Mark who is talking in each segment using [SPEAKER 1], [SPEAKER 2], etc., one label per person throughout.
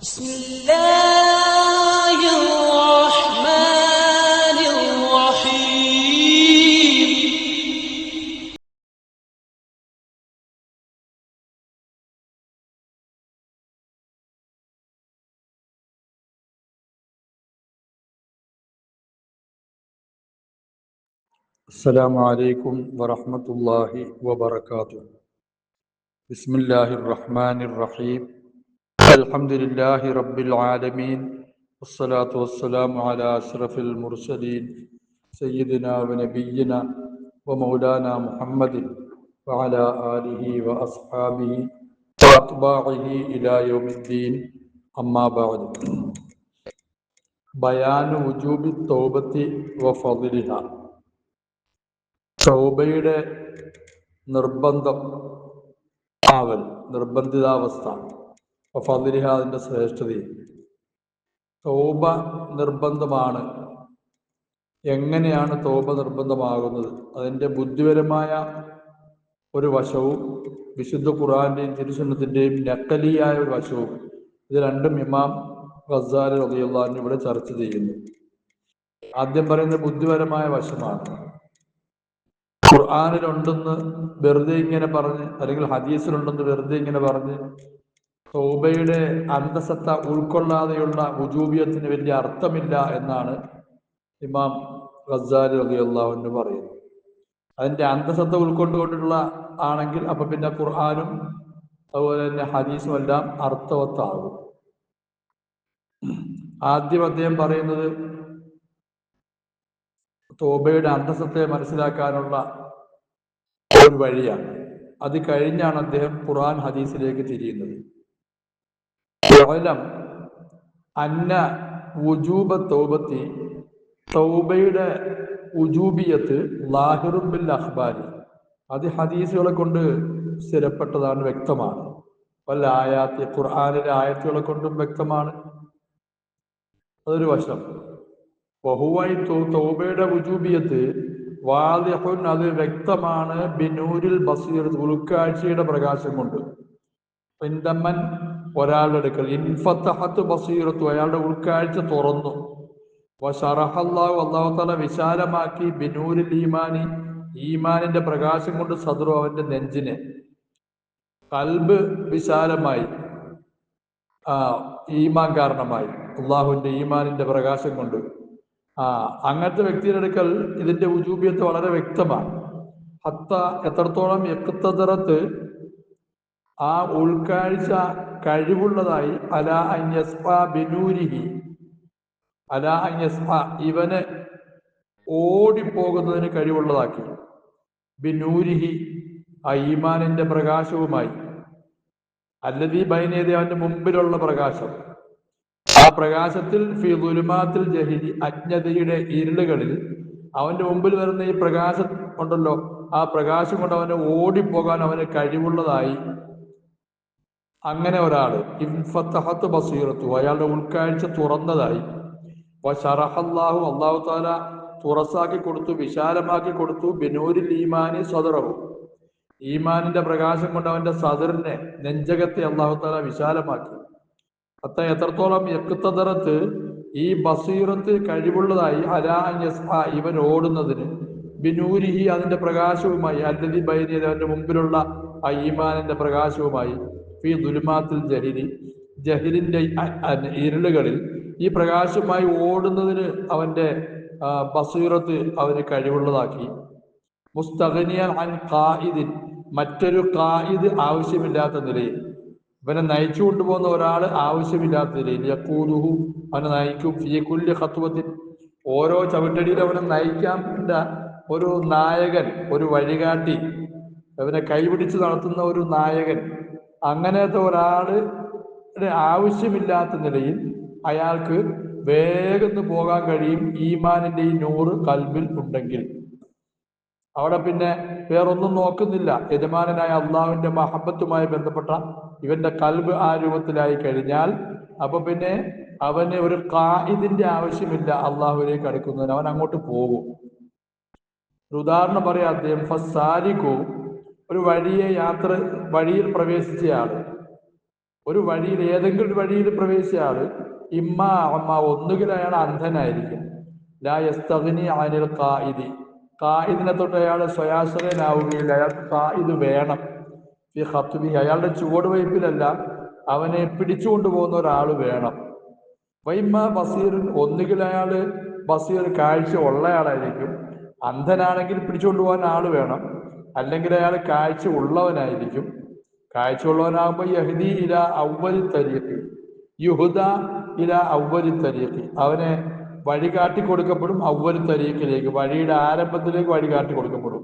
[SPEAKER 1] بسم الله الرحمن الرحيم.
[SPEAKER 2] السلام عليكم ورحمة الله وبركاته. بسم الله الرحمن الرحيم. الحمد لله رب العالمين، والصلاة والسلام على أشرف المرسلين سيدنا ونبينا ومولانا محمد وعلى آله وأصحابه وأتباعه إلى يوم الدين. أما بعد، بيان وجوب التوبة وفضلها. തൗബയുടെ നിർബന്ധിതാവസ്ഥ, ഫളിഹ, അതിൻ്റെ ശ്രേഷ്ഠതയും. തൗബ നിർബന്ധമാണ്. എങ്ങനെയാണ് തൗബ നിർബന്ധമാകുന്നത്? അതിൻ്റെ ബുദ്ധിപരമായ ഒരു വശവും വിശുദ്ധ ഖുർആന്റെയും തിരുസുന്നത്തിൻ്റെയും നഖലിയായ ഒരു വശവും, ഇത് രണ്ടും ഇമാം ഗസ്സാലി റളിയല്ലാഹു അൻഹു ഇവിടെ ചർച്ച ചെയ്യുന്നു. ആദ്യം പറയുന്നത് ബുദ്ധിപരമായ വശമാണ്. ഖുർആനിലുണ്ടെന്ന് വെറുതെ ഇങ്ങനെ പറഞ്ഞ്, അല്ലെങ്കിൽ ഹദീസിലുണ്ടെന്ന് വെറുതെ ഇങ്ങനെ പറഞ്ഞ് തൗബയുടെ അന്തസത്ത ഉൾക്കൊള്ളാതെയുള്ള വുജൂബിയത്തിന് വലിയ അർത്ഥമില്ല എന്നാണ് ഇമാം ഗസ്സാലി റളിയല്ലാഹു അൻഹു പറയുന്നത്. അതിൻ്റെ അന്തസത്ത ഉൾക്കൊണ്ടുകൊണ്ടുള്ള ആണെങ്കിൽ അപ്പൊ പിന്നെ ഖുർആനും അതുപോലെ തന്നെ ഹദീസും എല്ലാം അർത്ഥവത്താകും. ആദ്യം അദ്ദേഹം പറയുന്നത് തൗബയുടെ അന്തസത്തെ മനസ്സിലാക്കാനുള്ള ഒരു വഴിയാണ്. അത് കഴിഞ്ഞാണ് അദ്ദേഹം ഖുർആൻ ഹദീസിലേക്ക് തിരിയുന്നത്. അന്ന വുജൂബ തൗബത്തി, തൗബയുടെ ഉജൂബിയത്ത് ലാഹിറും ബിൽ അഖ്ബാരി, അത് ഹദീസുകളെ കൊണ്ട് സ്ഥിരപ്പെട്ടതാണ്, വ്യക്തമാണ്. വല്ല ആയാത്തി, ഖുർആനിലെ ആയത്തുകളെ കൊണ്ടും വ്യക്തമാണ്. അതൊരു വശം. വഹുവായി തൗബയുടെ വുജൂബിയത്ത് വാദിഹുൻ, അത് വ്യക്തമാണ്. ബിനൂരിൽ ബസീർ, ഉൾക്കാഴ്ചയുടെ പ്രകാശം കൊണ്ട്. പിന്തമ്മൻ, ഒരാളുടെ അടുക്കൽ, ഇൻഫത്തഹത്ത് ബസീറത്തു, അയാളുടെ ഉൾക്കാഴ്ച തുറന്നു. വശറഹല്ലാഹു, അല്ലാഹു തആല വിശാലമാക്കി. ബിനൂരിൽ ഈമാനി, ഈമാനിന്റെ പ്രകാശം കൊണ്ട്. സദ്റു, അവന്റെ നെഞ്ചിനെ. ഖൽബ് വിശാലമായി, ഈമാൻ കാരണമായി, അള്ളാഹുവിന്റെ ഈമാനിന്റെ പ്രകാശം കൊണ്ട്. അങ്ങനത്തെ വ്യക്തിയുടെ അടുക്കൽ ഇതിന്റെ ഉജൂബിയത്ത് വളരെ വ്യക്തമാണ്. ഹത്ത, എത്രത്തോളം യഖ്തദറത്ത്, ആ ഉൾക്കാഴ്ച കഴിവുള്ളതായി. അലാ അൻ യസ്ഫ ബിനൂരിഹി, അലാ അൻ യസ്ഫ, ഇവന് ഓടിപ്പോകുന്നതിന് കഴിവുള്ളതാക്കി. ബിനൂരിഹി, ആ ഈമാനിന്റെ പ്രകാശവുമായി. അല്ലദീ ബൈനയദി, അവന്റെ മുമ്പിലുള്ള പ്രകാശം. ആ പ്രകാശത്തിൽ ഫി ദുലുമാത്തിൽ ജഹിലി, അജ്ഞതയുടെ ഇരുളുകളിൽ അവന്റെ മുമ്പിൽ വരുന്ന ഈ പ്രകാശം ഉണ്ടല്ലോ, ആ പ്രകാശം കൊണ്ട് അവന് ഓടിപ്പോകാൻ അവന് കഴിവുള്ളതായി. അങ്ങനെ ഒരാള് ഇൻഫത്തഹത്ത് ബസീറത്തു, അയാളുടെ ഉൾക്കാഴ്ച തുറന്നതായി. വശറഹല്ലാഹു, അല്ലാഹു തആല തുറസാക്കി കൊടുത്തു, വിശാലമാക്കി കൊടുത്തു. ബിനൂരിൽ ഈമാനി സദറഹു, ഈമാനിന്റെ പ്രകാശം കൊണ്ട് അവന്റെ സദറിനെ, നെഞ്ചകത്തെ അല്ലാഹു തആല വിശാലമാക്കി. അത്ത, എത്രത്തോളം യഖ്തദറത്ത്, ഈ ബസീറത്ത് കഴിവുള്ളതായി. അലാ അൻ യസ്ഫ, ഇവൻ ഓടുന്നതിന്. ബിനൂരിഹി, അതിന്റെ പ്രകാശവുമായി. അല്ലദീ ബൈനയദി, അവന്റെ മുമ്പിലുള്ള ആ ഈമാനിന്റെ പ്രകാശവുമായി. ഫീ ദുലുമാത്തിൽ ജഹിലി, ജഹിലിന്റെ ഇരുളുകളിൽ ഈ പ്രകാശവുമായി ഓടുന്നതിന് അവന്റെ ബസീറത്ത് അവന് കഴിവുള്ളതാക്കി. മുസ്തഗ്നിയൻ അൻ ഖായിദിൻ, മറ്റൊരു ഖായിദ് ആവശ്യമില്ലാത്ത നിലയിൽ, ഇവനെ നയിച്ചു കൊണ്ടുപോകുന്ന ഒരാൾ ആവശ്യമില്ലാത്ത നിലയിൽ. യഖൂദുഹു, അവനെ നയിക്കും. ഫീ കുല്ലി ഖത്വത്തിൻ, ഓരോ ചവിട്ടടിയിൽ അവനെ നയിക്കാൻ ഒരു നായകൻ, ഒരു വഴികാട്ടി, അവനെ കൈപിടിച്ച് നടത്തുന്ന ഒരു നായകൻ. അങ്ങനത്തെ ഒരാളുടെ ആവശ്യമില്ലാത്ത നിലയിൽ അയാൾക്ക് വേഗം പോകാൻ കഴിയും. ഈമാനിന്റെ ഈ നൂറ് കൽബിൽ ഉണ്ടെങ്കിൽ അവിടെ പിന്നെ വേറൊന്നും നോക്കുന്നില്ല. യജമാനായ അള്ളാഹുവിന്റെ മഹബത്തുമായി ബന്ധപ്പെട്ട ഇവന്റെ കൽബ് ആ രൂപത്തിലായി കഴിഞ്ഞാൽ അപ്പൊ പിന്നെ അവന് ഒരു ഖായിദിന്റെ ആവശ്യമില്ല അള്ളാഹുവിലേക്ക് അടുക്കുന്നതിന്. അവൻ അങ്ങോട്ട് പോകും. ഒരു ഉദാഹരണം പറയാം അദ്ദേഹം. ഫസാലിഖു, ഒരു വഴിയിൽ പ്രവേശിച്ചയാള്. ഒരു വഴിയിൽ ഏതെങ്കിലും ഒരു വഴിയിൽ പ്രവേശിച്ച ആള് ഇമ്മ അമ്മ ഒന്നുകിൽ അയാൾ അന്ധനായിരിക്കും, ലാ യസ്തഗ്നി അനിൽ ഖായിദി, ഖായിദിനെ തൊട്ട് അയാൾ സ്വയാശ്രയനാവുകയില്ല, അയാൾക്ക് ഖായിദ് വേണം. ഈ ഖത്ബി അയാളുടെ ചുവടുവയ്പിലല്ല അവനെ പിടിച്ചുകൊണ്ടു പോകുന്ന ഒരാൾ വേണം. വൈമ്മ ബസീറിൻ, ഒന്നുകിൽ അയാൾ ബസീർ കാഴ്ച ഉള്ളയാളായിരിക്കും, അന്ധനാണെങ്കിൽ പിടിച്ചുകൊണ്ടു പോകാൻ ആൾ വേണം, അല്ലെങ്കിൽ അയാൾ കാഴ്ച ഉള്ളവനായിരിക്കും. കാഴ്ച ഉള്ളവനാകുമ്പോൾ യഹ്ദി ഇല അവ്വലി തരീഖി, യുഹുദ ഇല അവ്വലി തരീഖി, അവനെ വഴി കാട്ടി കൊടുക്കപ്പെടും. അവ്വലി തരീഖിലേക്ക്, വഴിയുടെ ആരംഭത്തിലേക്ക് വഴി കാട്ടി കൊടുക്കപ്പെടും.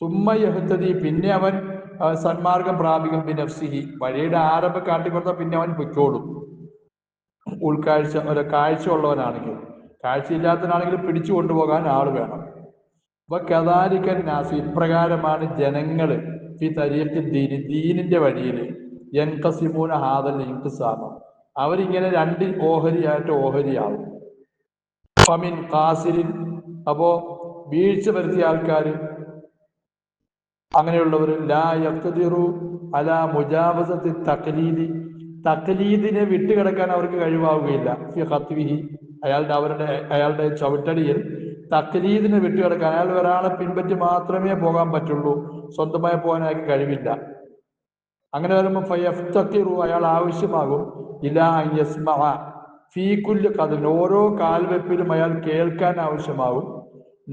[SPEAKER 2] സുമ്മ യഹ്തദി, പിന്നെ അവൻ സന്മാർഗം പ്രാപിക്കും. ബിനഫ്സിഹി, വഴിയുടെ ആരംഭം കാട്ടിക്കൊടുത്താൽ പിന്നെ അവൻ പൊയ്ക്കോളും. ഉൾക്കാഴ്ച കാഴ്ച ഉള്ളവനാണെങ്കിൽ. കാഴ്ചയില്ലാത്തവനാണെങ്കിൽ പിടിച്ചു കൊണ്ടുപോകാൻ ആൾ വേണം. അപ്പൊ കദാലിക്കൻ നാസ്, ഇപ്രകാരമാണ് ജനങ്ങള് ഈ തരീഖ് ദീനി, ദീനിന്റെ വഴിയിൽ യൻഖസിമൂന ഹാദൽ ഇൻഖിസാമ, അവരിങ്ങനെ രണ്ട് ഓഹരിയായിട്ട് ഓഹരിയാവും. ഫമിൻ ഖാസിരിൻ, അപ്പോ വീഴ്ച വരുത്തിയ ആൾക്കാർ, അങ്ങനെയുള്ളവർ ലാ യഖ്തിറു അലാ മുജാവസത്തി തഖ്ലീദി, തഖ്ലീദിനെ വിട്ടുകിടക്കാൻ അവർക്ക് കഴിവാവുകയില്ല. ഫി ഖത്വിഹി, അയാളുടെ ചവിട്ടടിയിൽ തഖ്ലീദിനെ വിട്ടുകിടക്കാൻ, അയാൾ ഒരാളെ പിൻപറ്റി മാത്രമേ പോകാൻ പറ്റുള്ളൂ, സ്വന്തമായി പോകാൻ അയാൾക്ക് കഴിവില്ല. അങ്ങനെ വരുമ്പോൾ ഫയഫ്തഖിറു, അയാൾ ആവശ്യമാകും ഇലാ അൻ യസ്മഅ ഫീ കുല്ലി ഖദ്ൻ, ഓരോ കാൽവെപ്പിലും അയാൾ കേൾക്കാൻ ആവശ്യമാകും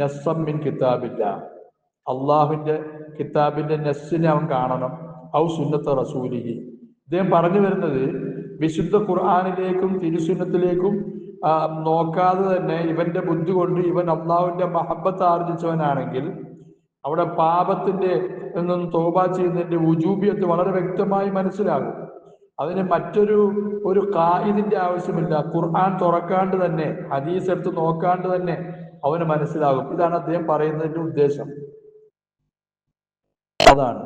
[SPEAKER 2] നസ്സം മിൻ കിതാബില്ല, അള്ളാഹുവിന്റെ കിതാബിന്റെ നസ്സിനെ അവൻ കാണണം. ഔ സുന്നത്ത റസൂലിഹി, ഇദ്ദേഹം പറഞ്ഞു വരുന്നത് വിശുദ്ധ ഖുർആനിലേക്കും തിരുസുന്നത്തിലേക്കും നോക്കാതെ തന്നെ ഇവന്റെ ബുദ്ധി കൊണ്ട് ഇവൻ അള്ളാഹുവിന്റെ മഹബത്ത് ആർജിച്ചവനാണെങ്കിൽ അവിടെ പാപത്തിന്റെ നിന്നും തൗബ ചെയ്യുന്നതിന്റെ ഉജൂബിയത്ത് വളരെ വ്യക്തമായി മനസ്സിലാകും. അതിന് മറ്റൊരു ഖായിദിന്റെ ആവശ്യമില്ല. ഖുർആൻ തുറക്കാണ്ട് തന്നെ, ഹദീസ് എടുത്ത് നോക്കാണ്ട് തന്നെ അവന് മനസ്സിലാകും. ഇതാണ് അദ്ദേഹം പറയുന്നതിന്റെ ഉദ്ദേശം. അതാണ്.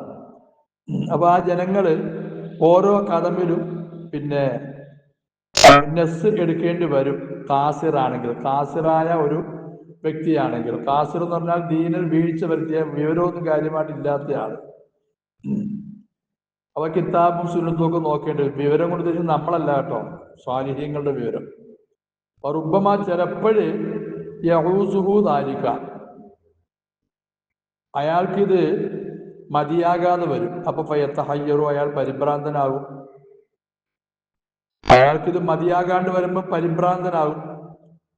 [SPEAKER 2] അപ്പൊ ആ ജനങ്ങള് ഓരോ കദമിലും പിന്നെ നെസ് എടുക്കേണ്ടി വരും. കാസിറാണെങ്കിൽ, കാസിറായ ഒരു വ്യക്തിയാണെങ്കിൽ, കാസിർ എന്ന് പറഞ്ഞാൽ ദീനിൽ വീഴ്ച വരുത്തിയ, വിവരമൊന്നും കാര്യമായിട്ട് ഇല്ലാത്ത ആള്. അവ കിതാബും സുന്നത്തും ഒക്കെ നോക്കേണ്ടി വരും. വിവരം കൊണ്ട് തിരിച്ച് നമ്മളല്ല കേട്ടോ, സ്വാലിഹ്യങ്ങളുടെ വിവരം. റുബ്ബമ, ചിലപ്പോഴ് യഹൂസുഹു ദാലിക, അയാൾക്കിത് മതിയാകാതെ വരും. അപ്പൊ ഫയത്തഹയ്യറു, അയാൾ പരിഭ്രാന്തനാകും. അയാൾക്കിത് മതിയാകാണ്ട് വരുമ്പോൾ പരിഭ്രാന്തനാകും,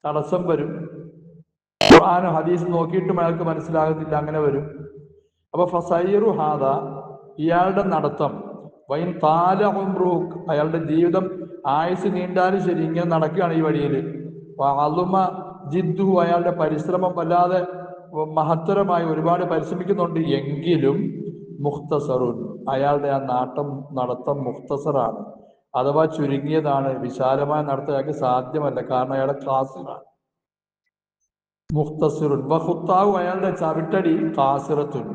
[SPEAKER 2] തടസ്സം വരും. ഖുർആനും ഹദീസും നോക്കിയിട്ടും അയാൾക്ക് മനസ്സിലാകുന്നില്ല, അങ്ങനെ വരും. അപ്പൊ ഫസൈറു ഹാദ, ഇയാളുടെ നടത്തം, വൈൻ താല ഉംറുഹ്, അയാളുടെ ജീവിതം ആയുസ് നീണ്ടാലും ശരി ഇങ്ങനെ നടക്കുകയാണ് ഈ വഴിയിൽ. അളുമ ജിദ്ദുഹു, അയാളുടെ പരിശ്രമം വല്ലാതെ മഹത്തരമായി ഒരുപാട് പരിശ്രമിക്കുന്നുണ്ട് എങ്കിലും മുഖ്തസറുൻ, അയാളുടെ ആ നടത്തം മുഖ്തസറാണ്, അഥവാ ചുരുങ്ങിയതാണ്. വിശാലമായ നടത്തം അയാൾക്ക് സാധ്യമല്ല, കാരണം അയാളുടെ കാസിറാണ്. മുഖ്തസിറുൻ വഖുത്താവു, അയാളുടെ ചവിട്ടടി കാസിറത്തുൻ,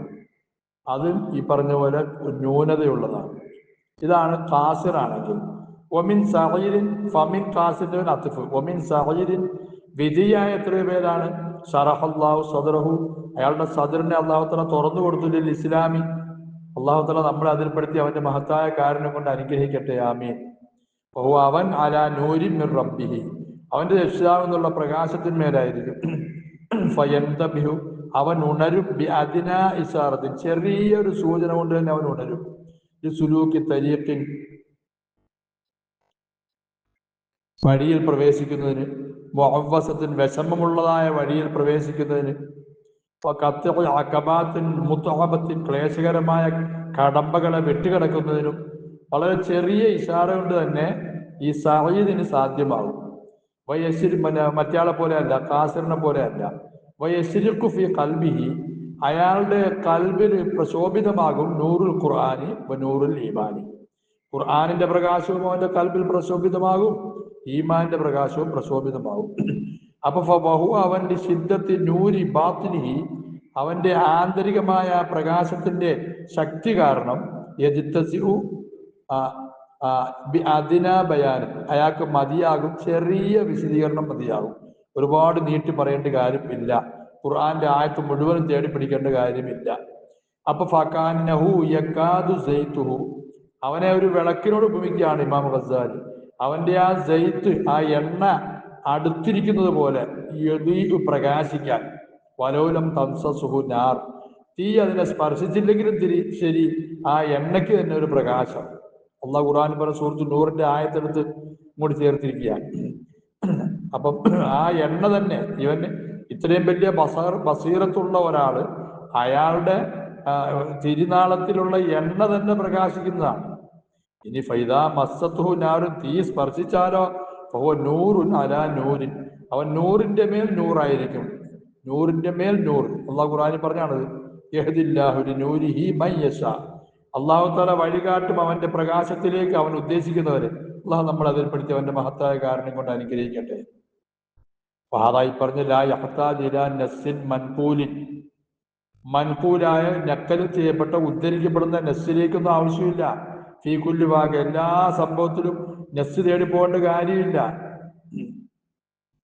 [SPEAKER 2] അതും ഈ പറഞ്ഞ പോലെ ന്യൂനതയുള്ളതാണ്. ഇതാണ് കാസിറാണെങ്കിൽ. ഒമിൻ സഹീരിൻ ഫമിൻ കാസിറിൻ അത്ഫ്, ഒമിൻ സഹീരിൻ, വിധിയായ എത്രയോ പേരാണ് ഷറഹല്ലാഹു സദറഹു, അയാളുടെ സദറിനെ അള്ളാഹു തആല തുറന്നു കൊടുത്തില്ല ഇസ്ലാമി, അള്ളാഹു തആല നമ്മളെ അതിൽപ്പെടുത്തി അവന്റെ മഹത്തായ കാരണം കൊണ്ട് അനുഗ്രഹിക്കട്ടെ, ആമീൻ. അവൻ അലാ നൂരി മിർ റബ്ബിഹി, അവന്റെ രക്ഷിതാവെന്നുള്ള പ്രകാശത്തിന്മേലായിരിക്കും. ഫയന്തബിഹു, അവൻ ഉണരും. ബി അദിനാ ഇശാറത്തിൻ, ചെറിയൊരു സൂചന കൊണ്ട് തന്നെ അവൻ ഉണരും. ഈ സുലൂക്കി തരീഖിൻ, വഴിയിൽ പ്രവേശിക്കുന്നതിന്, മുഅവ്വസത്തിൻ, വിഷമമുള്ളതായ വഴിയിൽ പ്രവേശിക്കുന്നതിന്, അകബാത്തിൻ മുത്തഅബത്തിൻ, ക്ലേശകരമായ കടമ്പകളെ വെട്ടുകിടക്കുന്നതിനും വളരെ ചെറിയ ഇഷാറ കൊണ്ട് തന്നെ ഈ സഈദിന് സാധ്യമാകും. വയസ്സിരി, മറ്റയാളെ പോലെ അല്ല, കാസിറിനെ പോലെ അല്ല. വയസ്സിരിക്കു ഫി ഖൽബിഹി, അയാളുടെ കൽബിൽ പ്രശോഭിതമാകും. നൂറുൽ ഖുർആനി വ നൂറുൽ ഈമാനി, ഖുർആനിന്റെ പ്രകാശവും അവന്റെ കൽബിൽ പ്രശോഭിതമാകും, ഈമാന്റെ പ്രകാശവും പ്രശോഭിതമാകും. അപ്പൊ ഫഹു, അവന്റെ ശിദ്ദത്തി നൂരി ബാത്തിനിഹി, അവന്റെ ആന്തരികമായ പ്രകാശത്തിന്റെ ശക്തി കാരണം യജിത്തസിഉ അതിനാ ബയാന്, അയാൾക്ക് മതിയാകും, ചെറിയ വിശദീകരണം മതിയാകും, ഒരുപാട് നീട്ടി പറയേണ്ട കാര്യമില്ല, ഖുർആന്റെ ആയത്ത് മുഴുവനും തേടി പിടിക്കേണ്ട കാര്യമില്ല. അപ്പൊ ഫകാന്നഹു യകാദു സൈതുഹു, അവനെ ഒരു വിളക്കിനോട് ഉപമിക്കുകയാണ് ഇമാം ഗസാലി. അവന്റെ ആ ജയ്ത്ത്, ആ എണ്ണ അടുത്തിരിക്കുന്നത് പോലെ യദീഉ പ്രകാശിക്കാൻ, വലോലം തംസസുഹു നാർ, തീ അതിനെ സ്പർശിച്ചില്ലെങ്കിലും ശരി ആ എണ്ണയ്ക്ക് തന്നെ ഒരു പ്രകാശം. അല്ലാഹു ഖുർആൻ പറഞ്ഞ സൂറത്ത് നൂറിന്റെ ആയത്തെടുത്ത് ഇങ്ങോട്ട് ചേർത്തിരിക്കുകയാണ്. അപ്പം ആ എണ്ണ തന്നെ, ഇവന് ഇത്രയും വലിയ ബസീറത്തുള്ള ഒരാള്, അയാളുടെ തിരുനാളത്തിലുള്ള എണ്ണ തന്നെ പ്രകാശിക്കുന്നതാണ്. ഇനി ഫൈദാ മസ്സത്തുഹു നാറുൻ, തീ സ്പർശിച്ചാലോ നൂറുൻ അലാ നൂരിൻ, അവൻ നൂറിന്റെ മേൽ നൂറായിരിക്കും, നൂറിന്റെ മേൽ നൂറ്. അള്ളാഹു ഖുർആനിൽ പറഞ്ഞാണത്, യഹ്ദില്ലാഹു ലിനൂരിഹി മൻ യശാ, അള്ളാഹു തആല വഴികാട്ടും അവന്റെ പ്രകാശത്തിലേക്ക് അവൻ ഉദ്ദേശിക്കുന്നവരെ. അള്ളാഹു നമ്മൾ അതിൽപ്പെടുത്തി അവന്റെ മഹത്തായ കാരണം കൊണ്ട് അനുഗ്രഹിക്കട്ടെ. ഫാദായി പറഞ്ഞ ലാ യഹ്താജ് ഇലാ നസ്സിൻ മൻകൂലിൻ, മൻകൂലായ നക്കൽ ചെയ്യപ്പെട്ട ഉദ്ധരിക്കപ്പെടുന്ന നെസ്സിലേക്കൊന്നും ആവശ്യമില്ല. ഫീ കുല്ലി വാഗ, എല്ലാ സംഭവത്തിലും നെസ് തേടി പോകേണ്ട കാര്യമില്ല.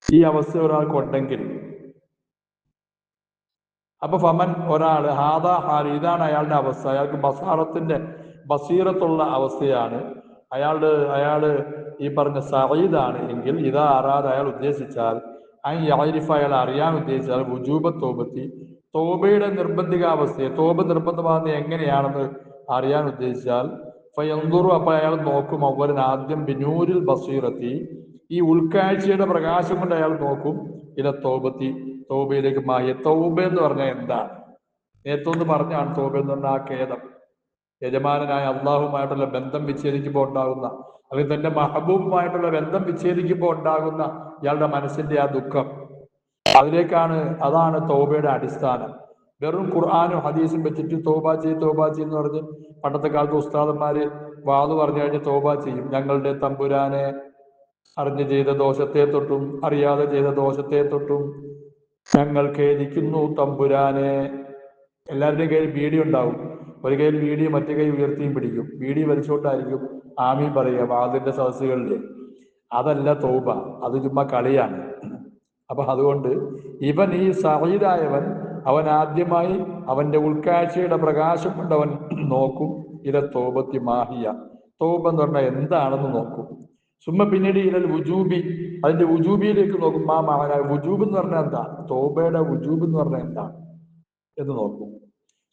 [SPEAKER 2] ഈ അവസ്ഥ ഒരാൾക്കുണ്ടെങ്കിൽ, അപ്പൊ ഫമൻ, ഒരാള് ഹാദാ ഹാൽ, ഇതാണ് അയാളുടെ അവസ്ഥ, അയാൾക്ക് ബസീറത്തുള്ള അവസ്ഥയാണ്, അയാള് ഈ പറഞ്ഞ സഈദാണ് എങ്കിൽ, ഇതാ അറാദ്, അയാൾ ഉദ്ദേശിച്ചാൽ, യഅരിഫ, അയാൾ അറിയാൻ ഉദ്ദേശിച്ചാൽ, വുജൂബ തൗബത്തി, തോബയുടെ നിർബന്ധികാവസ്ഥയെ, തോബ നിർബന്ധമാകുന്നത് എങ്ങനെയാണെന്ന് അറിയാൻ ഉദ്ദേശിച്ചാൽ, ഫയൻദുറു, അപ്പോൾ അയാൾ നോക്കും, അവൻ ആദ്യം ബിനൂരിൽ ബസീറത്തി, ഈ ഉൾക്കാഴ്ചയുടെ പ്രകാശം കൊണ്ട് അയാൾ നോക്കും, ഇല തോബത്തി, തോബയിലേക്ക്. മാഹിയ തൗബ എന്ന് പറഞ്ഞാൽ എന്താണ്? നേരത്തെ ഒന്ന് പറഞ്ഞാണ് തോബ എന്ന് പറഞ്ഞാൽ ആ ഖേദം, യജമാനായ അള്ളാഹുമായിട്ടുള്ള ബന്ധം വിച്ഛേദിക്കുമ്പോൾ ഉണ്ടാകുന്ന, അല്ലെങ്കിൽ തന്റെ മഹബൂബുമായിട്ടുള്ള ബന്ധം വിച്ഛേദിക്കുമ്പോൾ ഉണ്ടാകുന്ന ഇയാളുടെ മനസ്സിന്റെ ആ ദുഃഖം, അതിലേക്കാണ്, അതാണ് തൗബയുടെ അടിസ്ഥാനം. വെറും ഖുർആാനും ഹദീസും വെച്ചിട്ട് തോബ എന്ന് പറഞ്ഞ് പണ്ടത്തെ കാലത്ത് ഉസ്താദന്മാര് വാതു പറഞ്ഞു കഴിഞ്ഞ് തോബ ചെയ്യും. ഞങ്ങളുടെ തമ്പുരാനെ, അറിഞ്ഞു ചെയ്ത ദോഷത്തെ തൊട്ടും അറിയാതെ ചെയ്ത ദോഷത്തെ തൊട്ടും ഞങ്ങൾ ഖേദിക്കുന്നു തമ്പുരാനെ. എല്ലാവരുടെയും കയ്യിൽ ബീഡി ഉണ്ടാവും, ഒരു കയ്യിൽ ബീഡി മറ്റേ കൈ ഉയർത്തിയും പിടിക്കും, ബീഡി വലിച്ചോണ്ടായിരിക്കും ആമീൻ പറയുക വാതിന്റെ സദസ്സുകളിൽ. അതല്ല തൗബ, അത് ചുമ്മാ കളിയാണ്. അപ്പൊ അതുകൊണ്ട് ഇവൻ, ഈ സഈദായവൻ, അവൻ ആദ്യമായി അവന്റെ ഉൾക്കാഴ്ചയുടെ പ്രകാശം കൊണ്ട് അവൻ നോക്കും, ഇല തോബത്തി മാഹിയ, തോബ എന്ന് പറഞ്ഞാൽ എന്താണെന്ന് നോക്കും. സുമ്മ പിന്നീട് ഇലൽ വുജൂബി, അതിന്റെ വുജൂബിയിലേക്ക് നോക്കും. വുജൂബ് എന്ന് പറഞ്ഞാൽ എന്താ, തോബയുടെ വുജൂബ് എന്ന് പറഞ്ഞാൽ എന്താ എന്ന് നോക്കും.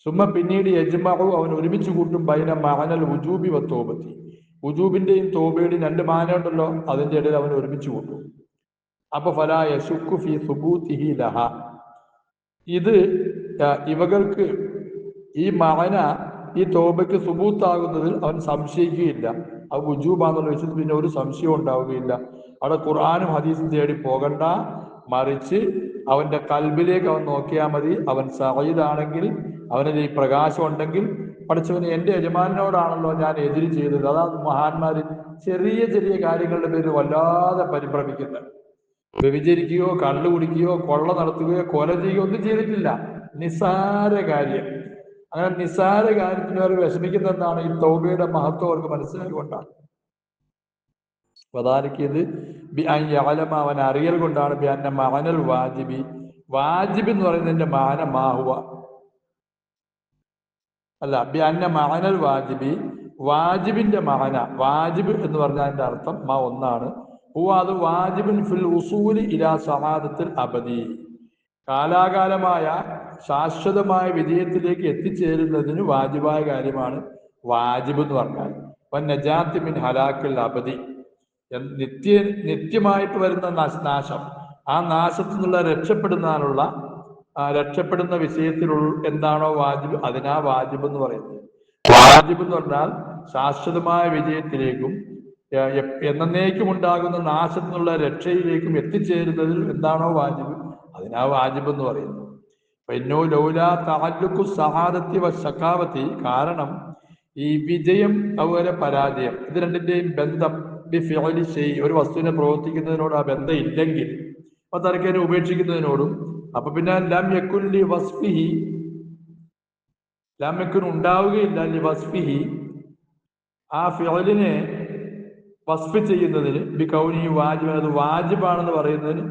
[SPEAKER 2] സുമ്മ പിന്നീട് യജ്മഉ, അവൻ ഒരുമിച്ച് കൂട്ടും, ബൈന മഅനൽ വുജൂബി വ തോബത്തി, വുജൂബിന്റെയും തോബയുടെയും രണ്ട് മാന ഉണ്ടല്ലോ, അതിന്റെ ഇടയിൽ അവൻ ഒരുമിച്ച് കൂട്ടും. അപ്പൊ ഫലാ യശുക്കു ഫീ സുബൂതിഹി ലഹ, ഇത് ഇവകൾക്ക് ഈ മഅന, ഈ തോബയ്ക്ക് സുബൂത്താകുന്നതിൽ അവൻ സംശയിക്കുകയില്ല. അത് വുജൂബാന്നുള്ള വിഷയത്തിൽ പിന്നെ ഒരു സംശയവും ഉണ്ടാവുകയില്ല. അവിടെ ഖുർആനും ഹദീസും തേടി പോകണ്ട, മറിച്ച് അവന്റെ കൽബിലേക്ക് അവൻ നോക്കിയാൽ മതി. അവൻ സഈദാണെങ്കിൽ, അവനിൽ ഈ പ്രകാശം ഉണ്ടെങ്കിൽ, പഠിച്ചവന് എന്റെ യജമാനോടാണല്ലോ ഞാൻ എതിര് ചെയ്തത്. അതാണ് മഹാന്മാര് ചെറിയ ചെറിയ കാര്യങ്ങളുടെ പേര് വല്ലാതെ പരിഭ്രമിക്കുന്നത്. വ്യഭിചരിക്കുകയോ കള്ളു കുടിക്കുകയോ കൊള്ള നടത്തുകയോ കൊല ചെയ്യുകയോ ഒന്നും ചെയ്തിട്ടില്ല, നിസ്സാര കാര്യം. അങ്ങനെ നിസ്സാര കാര്യത്തിന് അവർ വിഷമിക്കുന്ന എന്താണ്, ഈ തൗബയുടെ മഹത്വം അവർക്ക് മനസ്സിലാക്കിക്കൊണ്ടാണ്. ഇത് അവൻ അറിയൽ കൊണ്ടാണ്. ബിഅന്ന മഅനൽ വാജിബി, വാജിബ് എന്ന് പറയുന്നതിന്റെ മാന മാഹുവ അല്ല, ബിഅന്ന മഅനൽ വാജിബി, വാജിബിന്റെ മാന, വാജിബ് എന്ന് പറഞ്ഞതിന്റെ അർത്ഥം ഒന്നാണ്. അത് വാജിബുൻ ഫിൽ ഉസൂലി ഇലാ സആദത്തിൽ അബദി, കാലാകാലമായ ശാശ്വതമായ വിജയത്തിലേക്ക് എത്തിച്ചേരുന്നതിന് വാജിബായ കാര്യമാണ് വാജിബ് എന്ന് പറഞ്ഞാൽ. നജാത്തി മിൻ ഹലാക്കിൽ അബദി, നിത്യമായിട്ട് വരുന്ന നാശം, ആ നാശത്തിൽ നിന്നുള്ള രക്ഷപ്പെടുന്ന വിഷയത്തിലുള്ള എന്താണോ വാജിബ്, അതിനാ വാജിബ് എന്ന് പറയുന്നത്. വാജിബ് എന്ന് പറഞ്ഞാൽ ശാശ്വതമായ വിജയത്തിലേക്കും എന്നേക്കും ഉണ്ടാകുന്ന നാശത്തിൽ നിന്നുള്ള രക്ഷയിലേക്കും എത്തിച്ചേരുന്നതിൽ എന്താണോ വാജിബ്, അതിനാ വാജിബ് എന്ന് പറയുന്നത്. പിന്നെ ലൗലാ തഅല്ലുഖു സഹാദത്തി വ ശഖാവത്തി, കാരണം ഈ വിജയം അതുപോലെ പരാജയം, ഇത് രണ്ടിന്റെയും ബന്ധം ബിഫിഅലി ഷൈ, ഒരു വസ്തുവിനെ പ്രവർത്തിക്കുന്നതിനോട് ആ ബന്ധം ഇല്ലെങ്കിൽ, അപ്പൊ തർക്കനെ ഉപേക്ഷിക്കുന്നതിനോടും, അപ്പൊ പിന്നെ ലം യകുൻ ലി വസ്ഫിഹി, ലം യകുൻ ഉണ്ടാവുകയില്ല, ലി വസ്ഫിഹി, ആ ഫിഅലിനെ വസ്ഫ് ചെയ്യുന്നതിന്, ബി കൗനി വാജിബ്, അത് വാജിബാണെന്ന് പറയുന്നതിന്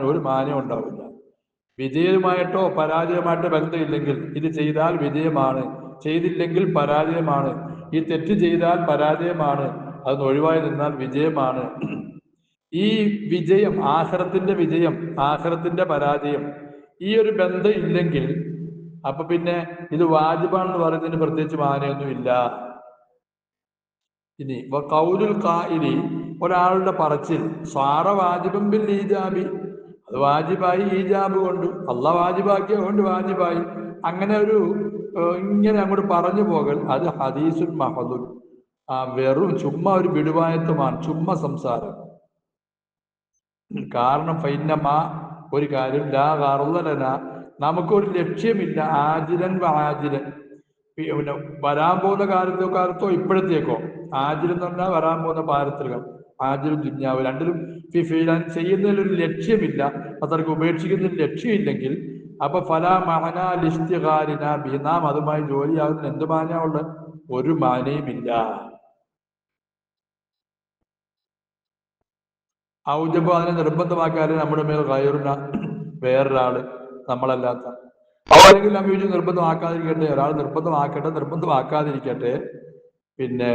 [SPEAKER 2] ഒരു മാനം ഉണ്ടാവില്ല. വിജയമായിട്ടോ പരാജയമായിട്ടോ ബന്ധമില്ലെങ്കിൽ, ഇത് ചെയ്താൽ വിജയമാണ്, ചെയ്തില്ലെങ്കിൽ പരാജയമാണ് ഈ തെറ്റ് ചെയ്താൽ പരാജയമാണ്, അത് ഒഴിവായി നിന്നാൽ വിജയമാണ്. ഈ വിജയം, ആഖിറത്തിന്റെ വിജയം, ആഖിറത്തിന്റെ പരാജയം, ഈ ഒരു ബന്ധം ഇല്ലെങ്കിൽ അപ്പൊ പിന്നെ ഇത് വാജിബാണെന്ന് പറയുന്നതിന് പ്രത്യേകിച്ച് മാനയൊന്നുമില്ല. ഇനി ഖൗലുൽ ഖായിലി, ഒരാളുടെ പറച്ചിൽ, സാറ വാജിബൻ ബിൽ ഈജാബി, അത് വാജിബായി ഈജാബ് കൊണ്ട്, അള്ളാഹ് വാജിബാക്കിയ കൊണ്ട് വാജിബായി, അങ്ങനെ ഒരു ഇങ്ങനെ അങ്ങോട്ട് പറഞ്ഞു പോകൽ, അത് ഹദീസുൽ മഹദുൽ, വെറും ചുമ്മാ ഒരു വിടുവായത്വമാണ്, ചുമ്മാ സംസാരം. കാരണം ഫൈന്നമാ, ഒരു കാര്യം, ലാ ഗർളലന, നമുക്കൊരു ലക്ഷ്യമില്ല, ആജിലൻ ആജിലൻ, പിന്നെ വരാൻ പോകുന്ന കാലത്തോ ഇപ്പോഴത്തേക്കോ. ആജിലെന്ന് പറഞ്ഞാൽ വരാൻ പോകുന്ന പാരത്രികം, ആജിലും ദുന്യാവ് രണ്ടിലും ഫിഫീലാൻ ചെയ്യുന്നതിലൊരു ലക്ഷ്യമില്ല, അതർക്ക് ഉപേക്ഷിക്കുന്നതിൽ ലക്ഷ്യമില്ലെങ്കിൽ അപ്പൊ ഫലാ മഅന ലിസ്തിഗാലിന ബി, നാം അതുമായി ജോലിയാകുന്നതിന് എന്ത് മാനയുള്ള? ഒരു മാനയുമില്ല. ഔജബ്, അതിനെ നിർബന്ധമാക്കിയാലും നമ്മുടെ മേൽ കയറുന്ന വേറൊരാള്, നമ്മളല്ലാത്ത, അല്ലെങ്കിൽ അഭിരുചി നിർബന്ധമാക്കാതിരിക്കട്ടെ, ഒരാൾ നിർബന്ധമാക്കാതിരിക്കട്ടെ. പിന്നെ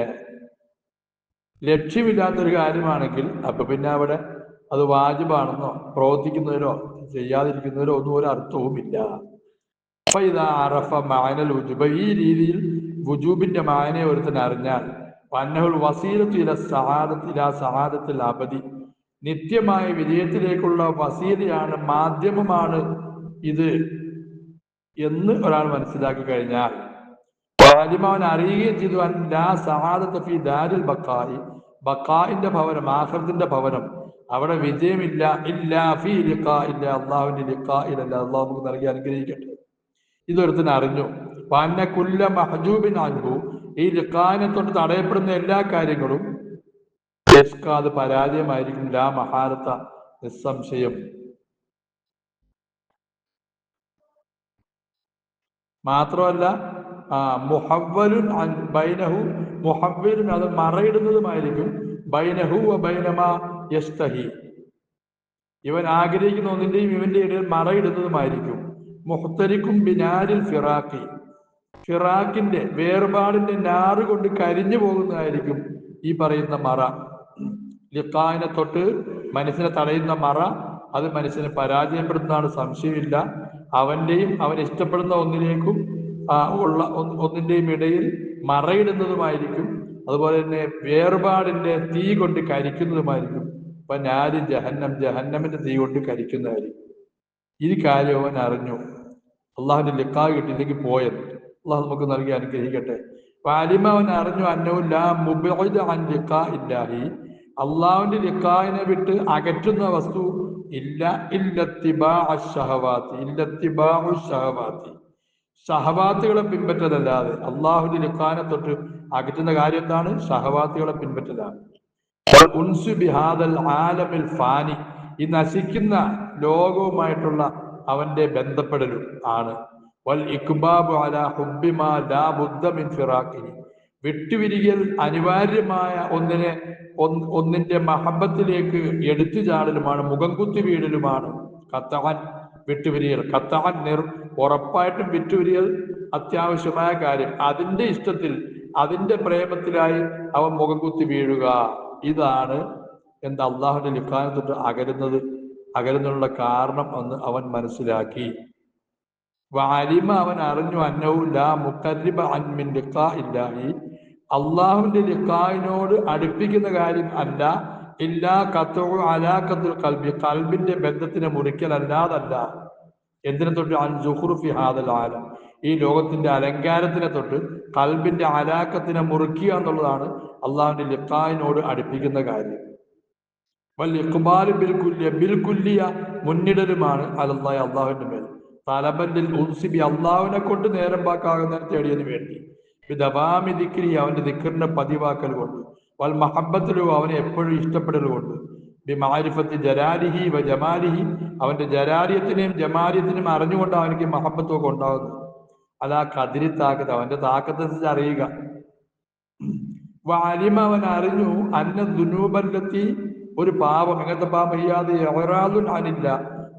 [SPEAKER 2] ലക്ഷ്യമില്ലാത്തൊരു കാര്യമാണെങ്കിൽ അപ്പൊ പിന്നെ അവിടെ അത് വാജിബാണെന്നോ പ്രവർത്തിക്കുന്നതിനോ ചെയ്യാതിരിക്കുന്നതിനോ ഒന്നും ഒരു അർത്ഥവുമില്ല. അപ്പൊ ഇതാ അറഫ മഅനൽ വുജൂബ്, ഈ രീതിയിൽ വുജൂബിന്റെ മായനെ ഒരുത്തൻ അറിഞ്ഞാൽ, വന്നഹുൽ വസീലത്തു ഇലാ സഅാദത്തിൽ അബദി, നിത്യമായ വിജയത്തിലേക്കുള്ള വസീലയാണ്, മാധ്യമമാണ് ഇത് എന്ന് ഒരാൾ മനസ്സിലാക്കി കഴിഞ്ഞാൽ, അവൻ അറിയുകയും ചെയ്തു, ലാ സഅാദത ഫീ ദാരിൽ ബഖാഇ, ബഖാഇന്റെ ഭവനം, ആഖിറത്തിന്റെ ഭവനം, അവിടെ വിജയമില്ല, ഇല്ലാ ഫീ ലിഖാഇല്ല, അല്ലാഹുവിന്റെ ലിഖാഇലല്ല. അല്ലാഹു നമുക്ക് നൽകി അനുഗ്രഹിക്കട്ടെ. ഇതൊരുത്തൻ അറിഞ്ഞു. വഅന്ന കുല്ല മഹ്ജൂബിൻ അൻഹു, ഈ ലിഖാഇനെ തൊട്ട് തടയപ്പെടുന്ന എല്ലാ കാര്യങ്ങളും അത് പരാജയമായിരിക്കും, ലാ മഹാരത്ത, നിസ്സംശയം. മാത്രമല്ല മുഹവ്വലുൻ ബൈനഹു, മുഹവ്വലുൻ, അത് മറയിടുന്നതുമായിരിക്കും, ബൈനഹു വ ബൈനമാ യസ്തഹി, ഇവൻ ആഗ്രഹിക്കുന്ന ഒന്നിന്റെയും ഇവന്റെ ഇടയിൽ മറയിടുന്നതുമായിരിക്കും. മുഹ്തരിക്കും ബിനാരിൽ ഫിറാഖി, ഫിറാഖിന്റെ, വേർപാടിന്റെ നാറ് കൊണ്ട് കരിഞ്ഞു പോകുന്നതായിരിക്കും ഈ പറയുന്ന മറ. ലിഖാഇനെ തൊട്ട് മനസ്സിനെ തടയുന്ന മറ, അത് മനുഷ്യനെ പരാജയപ്പെടുത്തുന്നതാണ്, സംശയമില്ല. അവന്റെയും അവൻ ഇഷ്ടപ്പെടുന്ന ഒന്നിലേക്കും ഉള്ള ഒന്നിന്റെയും ഇടയിൽ മറയിടുന്നതുമായിരിക്കും. അതുപോലെ തന്നെ വേർപാടിന്റെ തീ കൊണ്ട് കരിക്കുന്നതുമായിരിക്കും. അപ്പൊ നാരി ജഹന്നം, ജഹന്നമിന്റെ തീ കൊണ്ട് കരിക്കുന്നതായിരിക്കും. ഈ കാര്യം അവൻ അറിഞ്ഞു. അള്ളാഹുവിന്റെ ലിഖാ കിട്ടിയില്ലെങ്കിൽ പോയത്, അള്ളാഹു നമുക്ക് നൽകി അനുഗ്രഹിക്കട്ടെ. വാലിമ, അവൻ അറിഞ്ഞു, അന്നഹു ലാ മുബ്ഇദ അൻ ലിഖാഇല്ലാഹി, അള്ളാഹുവിന്റെ ലിഖാഇനെ വിട്ട് അകറ്റുന്ന വസ്തു ഇല്ല, ഇല്ലത്തിബാഉ ശഹവാത്തി, ഷഹവാത്തുകളെ പിൻപറ്റലല്ലാതെ. അള്ളാഹുവിന്റെ ലിഖാഇനെ തൊട്ട് അകറ്റുന്ന കാര്യം എന്താണ്? ഷഹവാത്തുകളെ പിൻപറ്റലാണ്. ഉൻസു ബിഹാദൽ ആലമിൽ ഫാനി, ഈ നശിക്കുന്ന ലോകവുമായിട്ടുള്ള അവന്റെ ബന്ധപ്പെടലും ആണ്. വൽ ഇക്ബാബു അലാ ഹുബ്ബി മാ ലാ ബുദ്ദ മിൻ ഫിറാഖിഹി, വിട്ടുപിരിയൽ അനിവാര്യമായ ഒന്നിന്റെ മഹബത്തിലേക്ക് എടുത്തു ചാടലുമാണ്, മുഖം കുത്തി വീഴലുമാണ്. ഖത്തഅൻ, വിട്ടുപിരിയൽ, ഖത്തഅൻ ഉറപ്പായിട്ടും വിട്ടുപിരിയൽ അത്യാവശ്യമായ കാര്യം. അതിന്റെ ഇഷ്ടത്തിൽ, അതിന്റെ പ്രേമത്തിലായി അവൻ മുഖം കുത്തി വീഴുക, ഇതാണ് എന്താ അള്ളാഹുവിന്റെ ലിഖാനെ തൊട്ട് അകലുന്നുള്ള കാരണം എന്ന് അവൻ മനസ്സിലാക്കി. വഅലിമ, അവൻ അറിഞ്ഞു, അന്നഹു ലാ മുഖർരിബ അൻ മിൻ ലിഖാഇല്ലാഹി, അള്ളാഹുവിന്റെ ലിഖായിനോട് അടുപ്പിക്കുന്ന കാര്യം അല്ല, ഇല്ലാ ഖത്ഉ അലാഖത്തുൽ ഖൽബി, ഖൽബിന്റെ ബന്ധത്തിനെ മുറിക്കലല്ലാതല്ല. എന്തിനെ തൊട്ട്? അൻ സുഖ്റുഫി ഹാദൽ ആലം, ഈ ലോകത്തിന്റെ അലങ്കാരത്തിനെ തൊട്ട് ഖൽബിന്റെ അലാഖത്തിനെ മുറിക്കുക എന്നുള്ളതാണ് അള്ളാഹുവിന്റെ ലിഖായിനോട് അടുപ്പിക്കുന്ന കാര്യം. വൽ ഇഖ്ബാലു ബിൽകുല്ലിയ, മുന്നിടലുമാണ് അലല്ലാഹി, അള്ളാഹുവിന്റെ മേൽ. തലബല്ലിൽ ഉൻസിബി, അള്ളാഹുവിനെ കൊണ്ട് നേരം പാക്കാകുന്നതിന് തേടിയതിനു വേണ്ടി. ബിദവാമി ദിക്രി, അവന്റെ ദിക്റിന്റെ പതിവാക്കൽ കൊണ്ട്. വൽ മഹബ്ബത്തിലു, അവനെ എപ്പോഴും ഇഷ്ടപ്പെടൽ കൊണ്ട്. ബി മാരിഫത്തി ജലാലിഹി വ ജമാലിഹി, അവന്റെ ജലാലിയത്തിനെയും ജമാലിയത്തിനും അറിഞ്ഞുകൊണ്ട് അവനിക്ക് മഹബത്തൊക്കെ ഉണ്ടാകുന്നു. അതാ കതിരി താക്കത്ത്, അവന്റെ താക്കത്തനുസരിച്ച് അറിയുക. വാലിമ, അവൻ അറിഞ്ഞു, അന്ന ദുനൂബല്ലത്തി, ഒരു പാപം, ഇങ്ങനത്തെ പാപം ചെയ്യാതെ ഇഅ്റാദുൻ അനില്ല,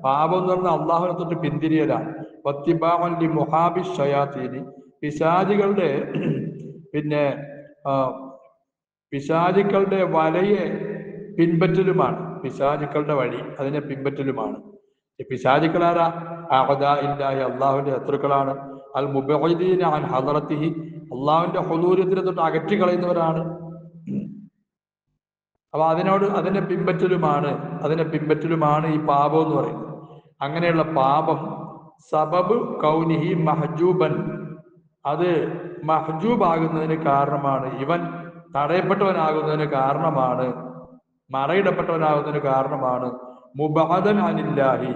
[SPEAKER 2] പാപം എന്ന് പറഞ്ഞാൽ അള്ളാഹുവിനെ തൊട്ട് പിന്തിരിയലാണ്. വത്തിബാഉൻ ലി മുഹാബി ശയാത്തീനി, പിശാചികളുടെ പിന്നെ പിശാചുക്കളുടെ വലയെ പിൻപറ്റലുമാണ്. പിശാചുക്കളുടെ വഴി അതിനെ പിൻപറ്റലുമാണ്. ഈ പിശാചുക്കളാരാ? അഅദാഇല്ലാഹി, അള്ളാഹുവിന്റെ ശത്രുക്കളാണ്. അൽ മുബഇദീന അൻ ഹദറത്തിഹി, അള്ളാഹുവിന്റെ ഹുദൂരത്തിനെ തൊട്ട് അകറ്റി കളയുന്നവരാണ്. അപ്പൊ അതിനെ പിൻപറ്റലുമാണ് ഈ പാപം എന്ന് പറയുന്നത്. അങ്ങനെയുള്ള പാപം സബബ് കൗനിഹി മഹജൂബൻ, അത് മഹജൂബാകുന്നതിന് കാരണമാണ്, ഇവൻ തടയപ്പെട്ടവനാകുന്നതിന് കാരണമാണ്, മറയിടപ്പെട്ടവനാകുന്നതിന് കാരണമാണ്. മുബഅദൻ അനില്ലാഹി,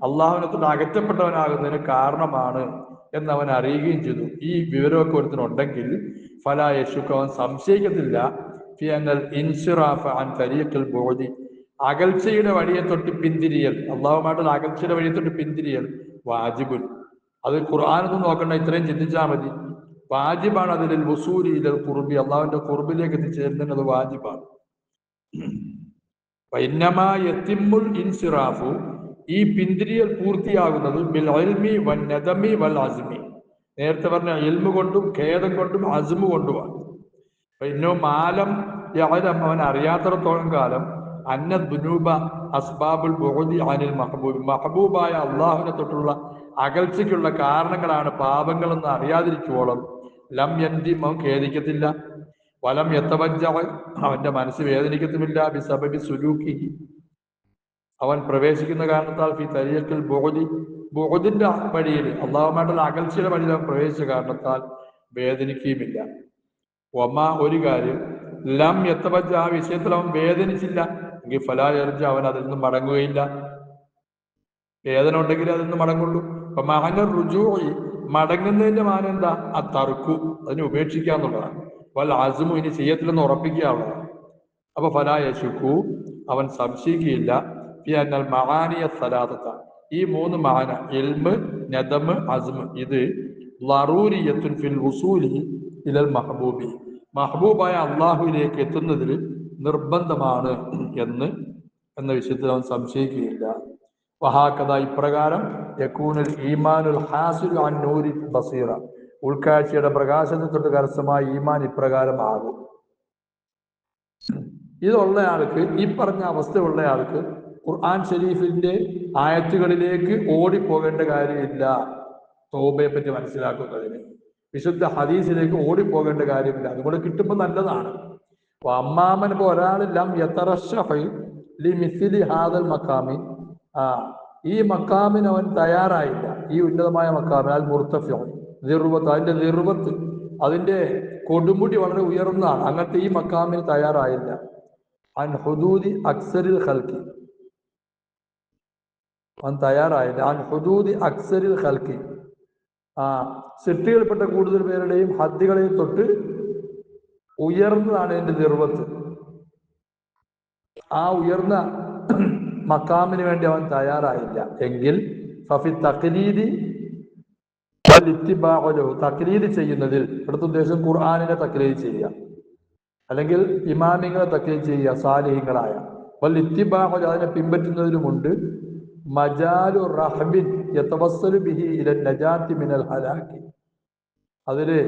[SPEAKER 2] അള്ളാഹുവിനത്തോട് അകറ്റപ്പെട്ടവനാകുന്നതിന് കാരണമാണ് എന്നവൻ അറിയുകയും ചെയ്തു. ഈ വിവരമൊക്കെ ഒരുത്തിനുണ്ടെങ്കിൽ ഫലാ യശുക്ക്, അവൻ സംശയിക്കത്തില്ല ഫി അന്നൽ ഇൻസിറാഫ അൻ തരീഖിൽ ബുഅദി, അകൽച്ചയുടെ വഴിയെ തൊട്ട് പിന്തിരിയൽ, അള്ളാഹുമായിട്ടുള്ള അകൽച്ചയുടെ വഴിയെ തൊട്ട് പിന്തിരിയൽ വാജിബുൻ. അത് ഖുർആനൊന്നും നോക്കണ്ട, ഇത്രയും ചിന്തിച്ചാൽ മതി. വാജിബാണ് അതിൽ വസൂലി ഇലൽ ഖുർബി, അള്ളാഹുവിന്റെ ഖുർബിലേക്ക് എത്തിച്ചേരുന്നതിന് അത് വാജിബാണ്. വഇന്നമാ യതിമ്മുൽ ഇൻസിറാഫു, ഈ പിന്തിരിയൽ പൂർത്തിയാകുന്നത് ബിൽ ഇൽമി വൻ നദമി വൽ അസ്മി, നേരത്തെ പറഞ്ഞ ഇൽമു കൊണ്ടും ഖേദം കൊണ്ടും അസ്മു കൊണ്ടുമാണ്. ഇന്നോ മാലം യഅലം, അവൻ അറിയാത്തിടത്തോളം കാലം അന്ന ദുനൂബ അസ്ബാബുൽ ബുഅദി അനിൽ മഹബൂബ്, മഹബൂബായ അള്ളാഹുവിനെ തൊട്ടുള്ള അകൽച്ചയ്ക്കുള്ള കാരണങ്ങളാണ് പാപങ്ങളെന്ന് അറിയാതിരിക്കുവോളം ലം യന്തി, അവൻ ഖേദിക്കത്തില്ല. വലം യതവജ്ജ, അവന്റെ മനസ്സ് വേദനിക്കത്തുമില്ല. ബിസബബി സുലൂക്കിഹി, അവൻ പ്രവേശിക്കുന്ന കാരണത്താൽ ഫി തരീഖിൽ ബുഅദി, ബുഅദിന്റെ വഴിയിൽ, അള്ളാഹുമായിട്ടുള്ള അകൽച്ചയുടെ വഴിയിൽ അവൻ പ്രവേശിച്ച കാരണത്താൽ വേദനിക്കുകയുമില്ല. ഒമാ, ഒരു കാര്യം, ലം യതവജ്ജ, ആ വിഷയത്തിൽ അവൻ വേദനിച്ചില്ല എങ്കിൽ ഫലാ യർജ, അവൻ അതിൽ നിന്ന് മടങ്ങുകയില്ല. വേദന ഉണ്ടെങ്കിൽ അതിൽ നിന്ന് മടങ്ങുള്ളൂ. അപ്പൊ മഅന റുജൂഇ, മടങ്ങുന്നതിന്റെ മാനം എന്താ? ആ തർക്കു, അതിനെ ഉപേക്ഷിക്കുക എന്നുള്ളതാണ്. വൽ അസ്മു, ഇനി ചെയ്യത്തില്ലെന്ന് ഉറപ്പിക്കുക എന്നുള്ളതാണ്. അപ്പൊ ഫലാ യശുക്കു, അവൻ സംശയിക്കുകയില്ല ഫി അന്നൽ മആനിയ സലാസത, ഈ മൂന്ന് മാന, ഇൽമ്, നദമ്, അസ്മ്, ഇത് ലറൂരിയത്തുൻ ഫിൽ വുസൂലി ഇലൽ മഹബൂബി, മഹബൂബായ അള്ളാഹുവിലേക്ക് എത്തുന്നതിൽ നിർബന്ധമാണ് എന്ന വിഷയത്തിൽ അവൻ സംശയിക്കുകയില്ല. വഹാക്കഥ, ഇപ്രകാരം യകൂനുൽ ഈമാനുൽ ഹാസിലു അൻ നൂരി ബസീറ, ഉൾക്കാഴ്ചയുടെ പ്രകാശത്തെ തൊട്ട് കരസ്ഥമായ ഈമാൻ ഇപ്രകാരം ആകും. ഇതുള്ള ആൾക്ക്, ഈ പറഞ്ഞ അവസ്ഥയുള്ള ആൾക്ക് ഖുർആൻ ഷരീഫിന്റെ ആയത്തുകളിലേക്ക് ഓടിപ്പോകേണ്ട കാര്യമില്ല. തൗബയെ പറ്റി മനസ്സിലാക്കുന്നതിന് വിശുദ്ധ ഹദീസിലേക്ക് ഓടിപ്പോകേണ്ട കാര്യമില്ല. അതുകൊണ്ട് കിട്ടുമ്പോൾ നല്ലതാണ്. അമ്മാമൻ, ഇപ്പോൾ ഒരാളെല്ലാം ഹാദൽ മക്കാമി, ഈ മക്കാമിന് അവൻ തയ്യാറായില്ല, ഈ ഉന്നതമായ മക്കാമിന്, അൽ മുർത്തഫി ദിർവത്ത്, അതിന്റെ ദിർവത്ത്, അതിന്റെ കൊടുമുടി വളരെ ഉയർന്നതാണ്, അങ്ങനത്തെ ഈ മക്കാമിന് തയ്യാറായില്ല. അൻ ഹുദൂദി അക്സരിൽ ഖൽഖി, അവൻ തയ്യാറായില്ല. അൻ ഹുദൂദി അക്സരിൽ ഖൽഖി, സൃഷ്ടികൾപ്പെട്ട കൂടുതൽ പേരുടെയും ഹദ്ദുകളെയും തൊട്ട് ഉയർന്നതാണ് ഇതിന്റെ ദിർവത്ത്. ആ ഉയർന്ന മക്കാമിന് വേണ്ടി അവൻ തയ്യാറായില്ല എങ്കിൽ ഫഫി തഖ്ലീദി വൽ ഇത്തിബാഉ, തഖ്ലീദ് ചെയ്യുന്നതിൽ, ഇവിടുത്തെ ഉദ്ദേശം ഖുർആനിനെ തഖ്ലീദ് ചെയ്യുക, അല്ലെങ്കിൽ ഇമാമിങ്ങളെ തഖ്ലീദ് ചെയ്യുക, സാലിഹീങ്ങളായ, വൽ ഇത്തിബാഉ, അതിനെ പിൻപറ്റുന്നതിലുമുണ്ട് മജാലു റഹബിൻ യതവസ്സലു ബിഹി ഇല നജാത്തി മിനൽ ഹലാക്കി, അതില്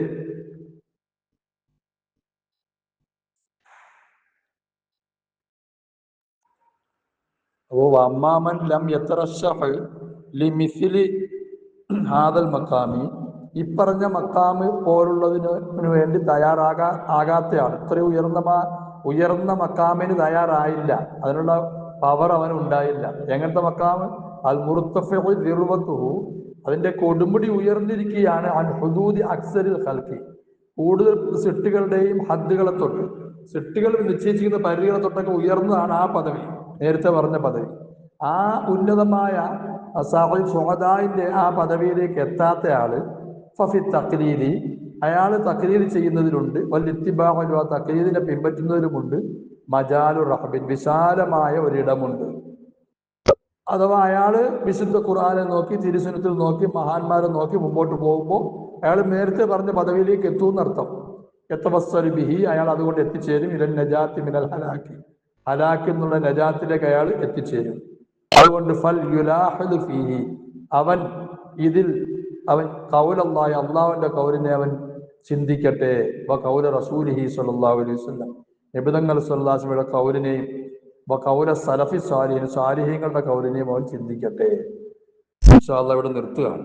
[SPEAKER 2] അമ്മാമൻ ലം യതറശഹ് ലിമിസ്ലി ഹാദൽ മക്കാമി, ഇപ്പറഞ്ഞ മക്കാമ് പോലുള്ളതിന് വേണ്ടി ആകാത്തയാണ്, ഇത്രയും ഉയർന്ന മക്കാമിന് തയ്യാറായില്ല, അതിനുള്ള പവർ അവന് ഉണ്ടായില്ല. എങ്ങനത്തെ മക്കാമ്? അൽ മുർത്തഫിഉ ദിർവത്തുഹു, അതിന്റെ കൊടുമുടി ഉയർന്നിരിക്കുകയാണ്. അൻ ഹുദൂദി അക്സരിൽ ഖൽഖി, കൂടുതൽ സൃഷ്ടികളുടെയും ഹദ്ദുകളെ തൊട്ട്, സൃഷ്ടികൾ നിശ്ചയിച്ചിരിക്കുന്ന പരിധികളെ തൊട്ടൊക്കെ ഉയർന്നതാണ് ആ പദവി, നേരത്തെ പറഞ്ഞ പദവി. ആ ഉന്നതമായ സുഹദായിന്റെ ആ പദവിയിലേക്ക് എത്താത്ത ആള് ഫഫി തഖ്ലീദി, അയാൾ തഖ്ലീദ് ചെയ്യുന്നതിലുണ്ട്, വൽ ഇത്തിബാഉ, ആ തഖ്ലീദിനെ പിൻപറ്റുന്നതിലുമുണ്ട് മജാലു റഹബിൻ, വിശാലമായ ഒരിടമുണ്ട്. അഥവാ അയാള് വിശുദ്ധ ഖുർആനെ നോക്കി, തിരുസുന്നത്തിൽ നോക്കി, മഹാന്മാരെ നോക്കി മുമ്പോട്ട് പോകുമ്പോൾ അയാൾ നേരത്തെ പറഞ്ഞ പദവിയിലേക്ക് എത്തുമെന്നർത്ഥം. യതവസ്സലു ബിഹി, അയാൾ അതുകൊണ്ട് എത്തിച്ചേരും. ഇലൻ നജാത്തി മിനൽ ഹലാക്കി, ഹലാക്ക് എന്നുള്ള നജാത്തിലേക്ക് അയാൾ എത്തിച്ചേരും. അതുകൊണ്ട് ഫൽ യുലാഹിദു ഫീഹി, അവൻ ഇതിൽ, അവൻ ഖൗലല്ലാഹി, അള്ളാഹുവിന്റെ ഖൗലിനെ അവൻ ചിന്തിക്കട്ടെ. വ ഖൗല റസൂലിഹി സ്വല്ലല്ലാഹു അലൈഹി വസല്ലം, നബിതങ്ങൾ സ്വല്ലല്ലാഹു അലൈഹി വസല്ലമയുടെ ഖൗലിനെയും വ ഖൗല സലഫി സാലിഹീൻ, സാലിഹീങ്ങളുടെ ഖൗലിനെയും അവൻ ചിന്തിക്കട്ടെ. ഇൻഷാ അല്ലാഹ് ഇവിടെ നിർത്തുകയാണ്.